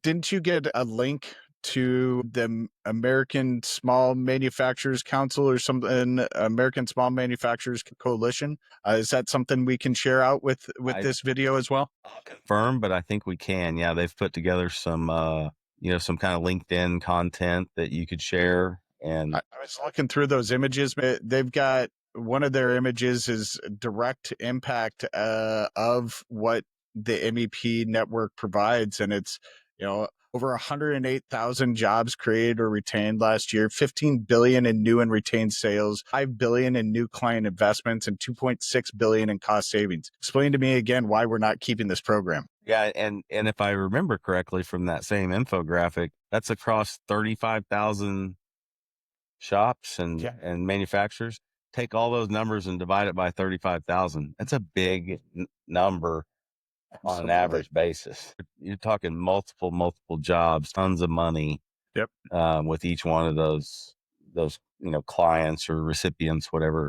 didn't you get a link to the American Small Manufacturers Council or something, American Small Manufacturers Coalition? Is that something we can share out with this video as well? I'll confirm, but I think we can. Yeah, they've put together some, some kind of LinkedIn content that you could share. And I was looking through those images. They've got one of their images is direct impact of what the MEP network provides, and it's over 108,000 jobs created or retained last year, 15 billion in new and retained sales, 5 billion in new client investments, and 2.6 billion in cost savings. Explain to me again why we're not keeping this program. yeah, and if I remember correctly from that same infographic, that's across 35,000 shops and manufacturers. Take all those numbers and divide it by 35,000. That's a big number on an average basis. You're talking multiple jobs, tons of money. Yep. With each one of those clients or recipients, whatever